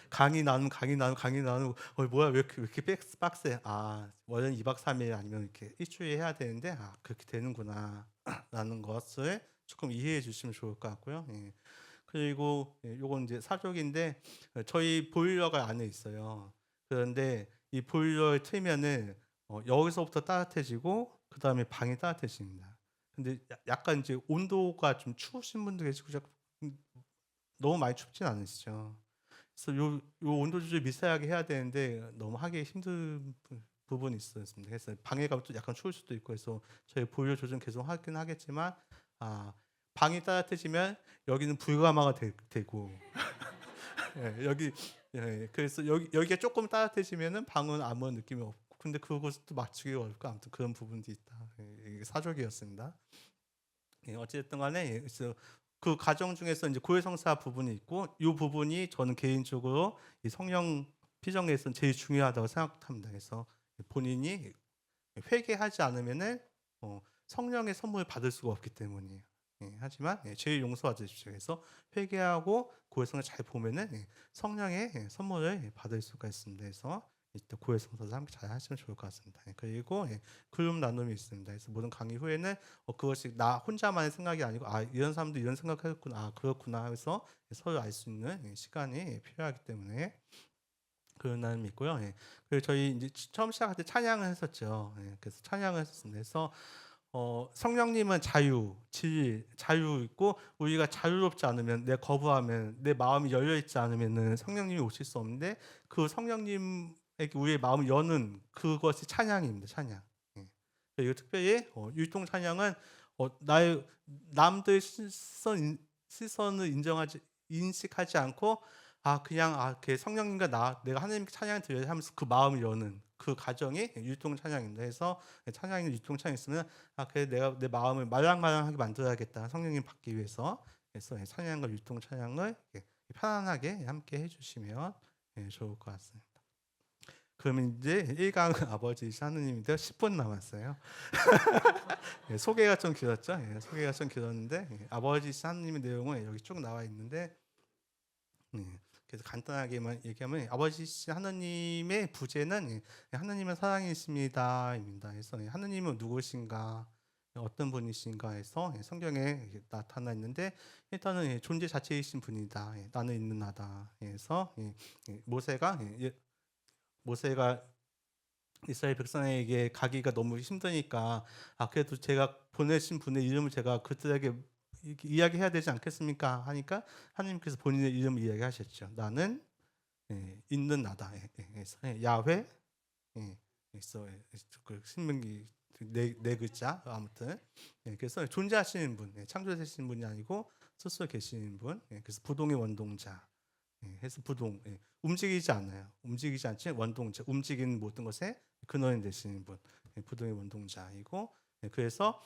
강의 나누고 뭐야 왜 이렇게 빡세? 원래는 2박 3일 아니면 이렇게 일주일 해야 되는데 그렇게 되는구나 라는 것을 조금 이해해 주시면 좋을 것 같고요. 그리고 요건 이제 사족인데 저희 보일러가 안에 있어요. 그런데 이 보일러를 틀면은 여기서부터 따뜻해지고 그 다음에 방이 따뜻해집니다. 근데 약간 이제 온도가 좀 추우신 분도 계시고 너무 많이 춥진 않으시죠. 그래서 요 온도 조절 미세하게 해야 되는데 너무 하기 힘든 부분이 있었습니다. 그래서 방에 가면 또 약간 추울 수도 있고 해서 저희 보일러 조절 계속 하긴 하겠지만 방이 따뜻해지면 여기는 불가마가 되고 여기 그래서 여기가 조금 따뜻해지면은 방은 아무런 느낌이 없고 근데 그것도 맞추기 어렵고 아무튼 그런 부분도 있다. 이게 사족이었습니다. 어쨌든 간에 그래서 그 과정 중에서 이제 고해성사 부분이 있고 이 부분이 저는 개인적으로 이 성령 피정에서는 제일 중요하다고 생각합니다. 그래서 본인이 회개하지 않으면은 성령의 선물을 받을 수가 없기 때문이에요. 하지만 죄의 용서와 주십시오. 그래서 회개하고 고해성을 잘 보면은 성령의 선물을 받을 수가 있습니다. 그래서 이때 고해성사도 함께 잘 하시면 좋을 것 같습니다. 그리고 그룹 나눔이 있습니다. 그래서 모든 강의 후에는 그것이 나 혼자만의 생각이 아니고 이런 사람도 이런 생각했구나, 그렇구나 해서 서로 알 수 있는 시간이 필요하기 때문에 그런 나눔이 있고요. 그리고 저희 이제 처음 시작할 때 찬양을 했었죠. 그래서 찬양을 했었습니다. 그래서 성령님은 자유 있고 우리가 자유롭지 않으면 내 거부하면 내 마음이 열려 있지 않으면은 성령님이 오실 수 없는데 그 성령님에게 우리의 마음을 여는 그것이 찬양입니다. 찬양. 그리고 특별히 율동 찬양은 나의 남들 시선을 인식하지 않고 그냥 그 성령님과 내가 하나님께 찬양을 드려야 하면서 그 마음을 여는 그 과정이 율동 찬양입니다. 그래서 찬양이 율동 찬양이 있으면 그래 내가 내 마음을 말랑말랑하게 만들어야겠다. 성령님 받기 위해서. 그래서 찬양과 율동 찬양을 편안하게 함께 해주시면 좋을 것 같습니다. 그러면 이제 1강 아버지 하느님인데 10분 남았어요. 소개가 좀 길었죠. 소개가 좀 길었는데 아버지 하느님의 내용은 여기 쭉 나와 있는데 그래서 간단하게만 얘기하면 아버지 하느님의 부제는 하느님은 사랑이십니다입니다. 그래서 하느님은 누구신가? 어떤 분이신가 해서 성경에 나타나 있는데 일단은 존재 자체이신 분이다. 나는 있는 나다. 해서 모세가 이스라엘 백성에게 가기가 너무 힘드니까 그래도 제가 보내신 분의 이름을 제가 그들에게 이야기해야 되지 않겠습니까? 하니까 하나님께서 본인의 이름을 이야기하셨죠. 나는 있는 나다. 그래서 야훼 있어 그 신명기 네 글자 아무튼 그래서 존재하시는 분, 창조되시는 분이 아니고 스스로 계시는 분. 그래서 부동의 원동자. 해서 부동 움직이지 않아요. 움직이지 않지 원동자 움직이는 모든 것에 근원이 되시는 분, 부동의 원동자이고 그래서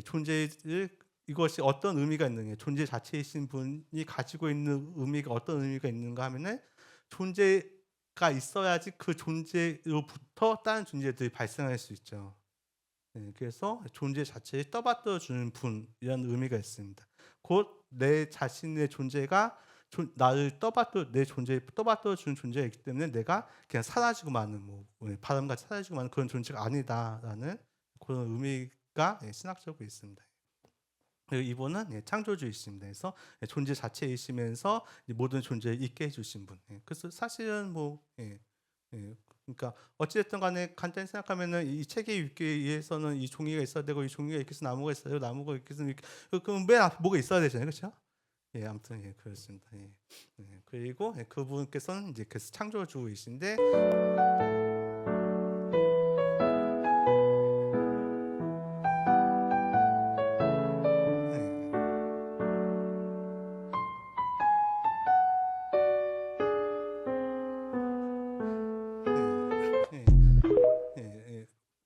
존재를 이것이 어떤 의미가 있느냐 존재 자체이신 분이 가지고 있는 의미가 어떤 의미가 있는가 하면은 존재가 있어야지 그 존재로부터 다른 존재들이 발생할 수 있죠. 그래서 존재 자체에 떠받들어 주는 분이라는 의미가 있습니다. 곧 내 자신의 존재가 나를 내 존재에 떠받들어 주는 존재가 있기 때문에 내가 그냥 사라지고 마는 바람같이 사라지고 마는 그런 존재가 아니다라는 그런 의미가 신학적으로 있습니다. 그리고 이분은 창조주이십니다. 그래서 존재 자체이시면서 모든 존재를 있게 해주신 분. 그래서 사실은 그러니까 어찌됐든 간에 간단히 생각하면은 이 책이 읽기 위해서는 이 종이가 있어야 되고 이 종이가 있기 위해서 나무가 있어야 되고 나무가 있기 위해서 그럼 맨 앞에 뭐가 있어야 되잖아요, 그렇죠? 아무튼 그렇습니다. 그리고 그분께서는 이제 창조주이신데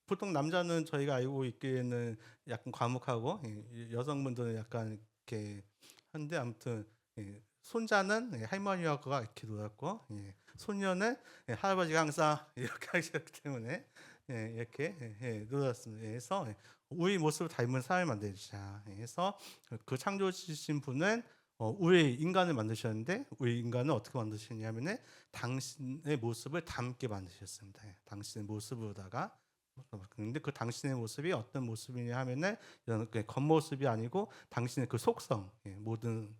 보통 남자는 저희가 알고 있기에는 약간 과묵하고 여성분들은 약간 이렇게 한데 아무튼 손자는 할머니와 이렇게 놀았고 손녀는 할아버지가 항상 이렇게 하셨기 때문에 이렇게 놀았습니다. 그래서 우리 모습을 닮은 사람을 만들자. 그래서 그 창조주신 분은 우리 인간을 만드셨는데 우리 인간을 어떻게 만드셨냐면은 당신의 모습을 닮게 만드셨습니다. 당신의 모습으로다가 근데 그 당신의 모습이 어떤 모습이냐 하면은 이런 겉모습이 아니고 당신의 그 속성 모든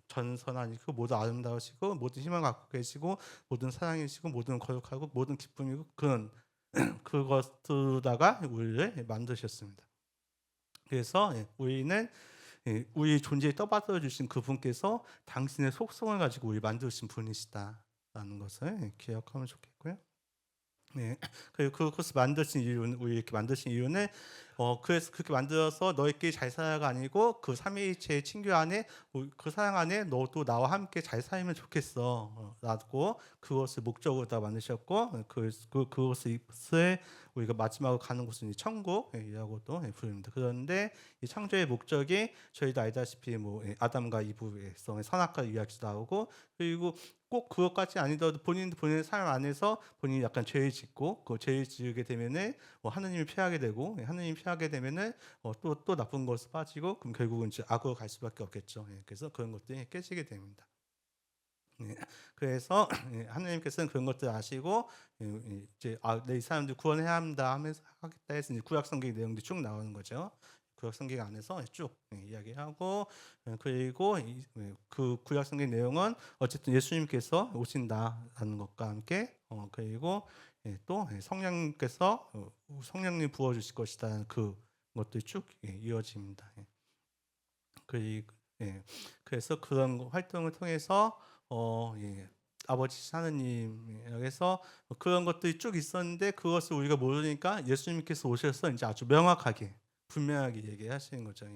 전선하시고 모두 아름다우시고 모든 희망을 갖고 계시고 모든 사랑이시고 모든 거룩하고 모든 기쁨이고 그런 그것으로다가 우리를 만드셨습니다. 그래서 우리는 우리 존재에 떠받들어 주신 그분께서 당신의 속성을 가지고 우리 만드신 분이시다라는 것을 기억하면 좋겠고요. 그리고 그것을 만드신 이유는 우리 이렇게 만드신 이유는 그래서 그렇게 만들어서 너희끼리 잘 살아가 아니고 그 삼위일체의 친교 안에 그 사랑 안에 너도 나와 함께 잘 살면 좋겠어 라고 그것을 목적으로 다 만드셨고 그것을 우리가 마지막으로 가는 곳은 천국이라고도 부릅니다. 그런데 이 창조의 목적이 저희도 알다시피 아담과 이브에서 선악과 이야기도 나오고 그리고 꼭 그것까지 아니더라도 본인의 삶 안에서 본인이 약간 죄를 짓고 그 죄를 지으게 되면은 하나님을 피하게 되고 하나님 피하게 되면은 또 나쁜 것을 빠지고 그럼 결국은 이제 악으로 갈 수밖에 없겠죠. 그래서 그런 것들이 깨지게 됩니다. 그래서 하나님께서는 그런 것들 아시고 이제 이 사람들 구원해야 합니다 하면서 하겠다 해서 이제 구약 성경 내용들이 쭉 나오는 거죠. 구약 성경 안에서 쭉 이야기하고 그리고 그 구약 성경 내용은 어쨌든 예수님께서 오신다라는 것과 함께 그리고 또 성령님께서 성령님 부어 주실 것이다는 그 것들이 쭉 이어집니다. 그래서 그런 활동을 통해서 아버지 하느님에서 그런 것들이 쭉 있었는데 그것을 우리가 모르니까 예수님께서 오셔서 이제 아주 명확하게 분명하게 얘기하시는 거죠.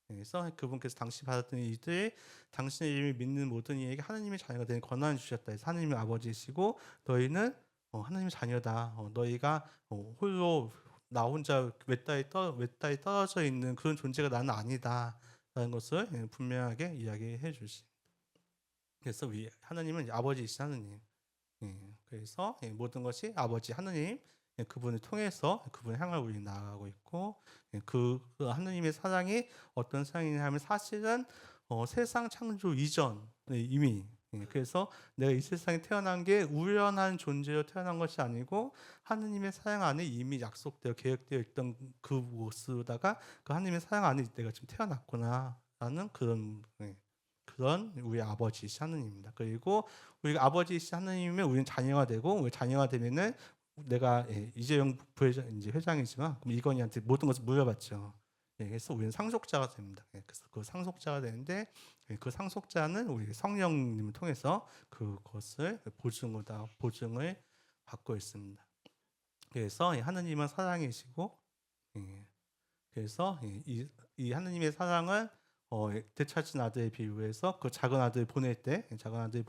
그래서 그분께서 당신이 받았던 이들 당신의 이름을 믿는 모든 이에게 하나님의 자녀가 되는 권한을 주셨다 해서 하나님의 아버지시고 너희는 하나님의 자녀다. 너희가 홀로 나 혼자 외따에 떨어져 있는 그런 존재가 나는 아니다 라는 것을 분명하게 이야기해 주십니다. 그래서 하나님은 아버지이신 하나님. 그래서 모든 것이 아버지 하나님 그분을 통해서 그분을 향해 우리 나아가고 있고 그 하나님의 사랑이 어떤 사랑이냐 하면 사실은 세상 창조 이전에 이미 그래서 내가 이 세상에 태어난 게 우연한 존재로 태어난 것이 아니고 하느님의 사랑 안에 이미 약속되어 계획되어 있던 그곳으로다가 그 하느님의 사랑 안에 내가 지금 태어났구나라는 그런 우리 아버지이신 하느님입니다. 그리고 우리 아버지이신 하느님이면 우리는 자녀가 되고 우리 자녀가 되면은 내가 이재용 부회장 이제 회장이지만 그럼 이건희한테 모든 것을 물려받죠. 그래서 우리는 상속자가 됩니다. 그래서 그 상속자가 되는데 그 상속자는 우리 성령님을 통해서 그것을 보증을 받고 있습니다. 그래서 하느님은 사랑이시고 그래서 이 하느님의 사랑을 되찾은 아들에 비유해서 그 작은 아들 보낼 때 작은 아들이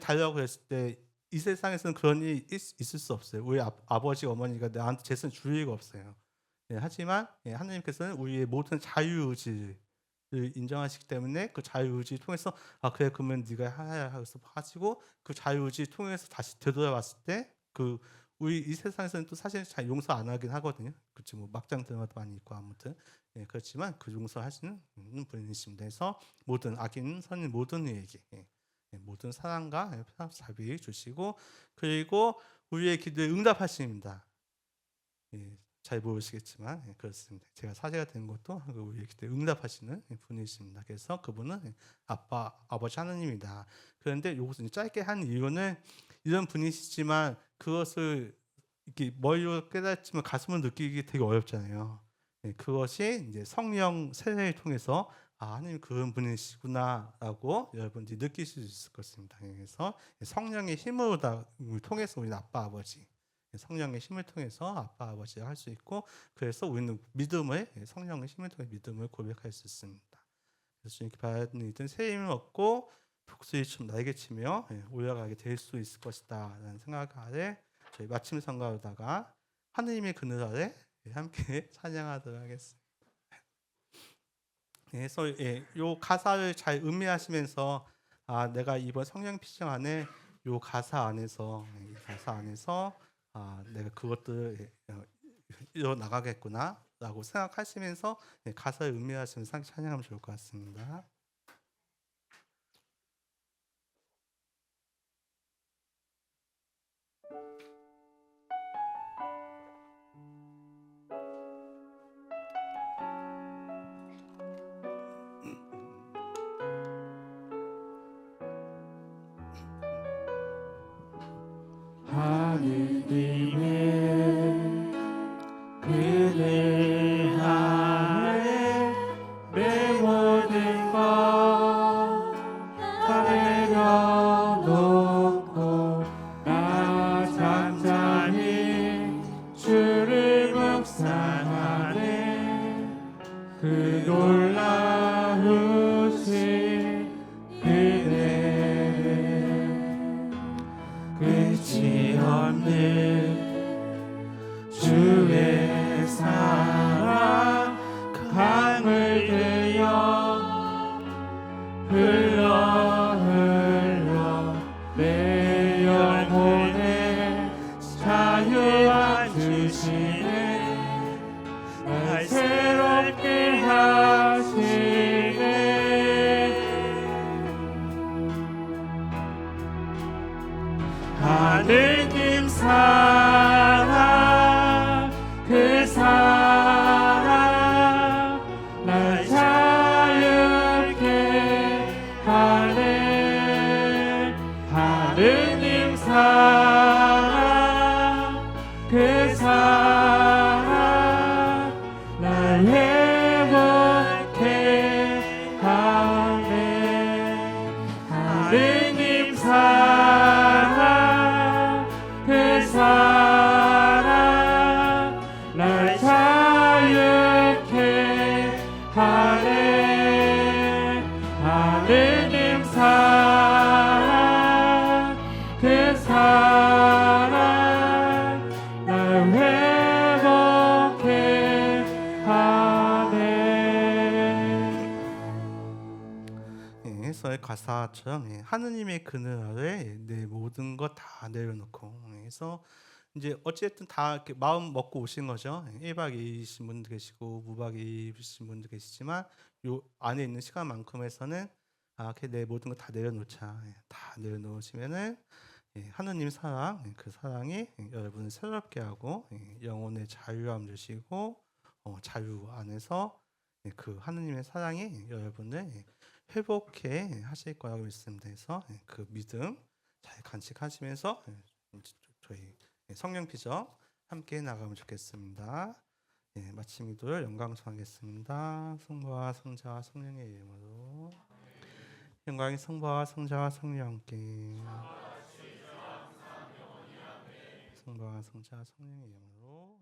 달라고 했을 때 이 세상에서는 그런 일이 있을 수 없어요. 우리 아버지 어머니가 나한테 재산 줄 리가 없어요. 하지만 하나님께서는 우리의 모든 자유의지를 인정하시기 때문에 그 자유의지 통해서 그래 그러면 네가 해야 하시고 그 자유의지 통해서 다시 되돌아왔을 때 그 우리 이 세상에서는 또 사실 잘 용서 안 하긴 하거든요. 그렇죠. 뭐 막장 드라마도 많이 있고 아무튼 그렇지만 그 용서하시는 분이십니다. 그래서 모든 악인 선인 모든 이에게 모든 사랑과 자비 주시고 그리고 우리의 기도에 응답하십니다. 잘 모르시겠지만 그렇습니다. 제가 사제가 된 것도 우리의 기도에 응답하시는 분이십니다. 그래서 그분은 아버지 하느님이다. 그런데 여기서 짧게 한 이유는 이런 분이시지만 그것을 이렇게 머리로 깨닫지만 가슴으로 느끼기 되게 어렵잖아요. 그것이 이제 성령 세례를 통해서 하나님 그런 분이시구나라고 여러분들이 느끼실 수 있을 것입니다. 그래서 성령의 힘을 통해서 우리는 아빠 아버지 성령의 힘을 통해서 아빠 아버지가 할 수 있고 그래서 우리는 성령의 힘을 통해 믿음을 고백할 수 있습니다. 그래서 이렇게 받는 이든 새 힘을 얻고 독수리처럼 날개치며 올라가게 될 수 있을 것이다 라는 생각 아래 저희 마침 성가로다가 하느님의 그늘 아래 함께 찬양하도록 하겠습니다. 그래서 이 가사를 잘 음미하시면서 내가 이번 성령 피정 안에 이 가사 안에서 내가 그것들 이어 나가겠구나라고 생각하시면서 가사를 음미하시면서 찬양하면 좋을 것 같습니다. 하느님의 그늘 아래 내 모든 것 다 내려놓고 나 잠잠히 주를 묵상하네 그 놀라우신 끝이 없는 주의 사랑 강을 들여 흘러 내 영혼에 자유함 주시네 날 새롭게 하시네 하느님 사랑 그 사랑 날 자유케 하네 하느님 사랑 그 사랑 날 회복케 하네 하느님 사랑 그 사랑 날 자유케 하네 하느님 사랑 그 사랑 날 회복케 하네. 그래서 가사처럼 하느님의 그늘 아래 내 모든 것 다 내려놓고 그래서 이제 어쨌든 다 이렇게 마음 먹고 오신 거죠. 1박 2일이신 분도 계시고 무박 2일이신 분도 계시지만 요 안에 있는 시간만큼에서는 이렇게 내 모든 거 다 내려놓자. 다 내려놓으시면은 하느님 사랑, 그 사랑이 여러분을 새롭게 하고 영혼의 자유함 주시고 자유 안에서 그 하느님의 사랑이 여러분을 회복해 하실 거라고 믿습니다. 그래서 그 믿음 잘 간직하시면서 저희 성령 피적 함께 나가면 좋겠습니다. 마침 기도를 영광스하겠습니다. 성부와 성자와 성령의 이름으로 영광이 성부와 성자와 성령께 성부와 성자와 성령의 이름으로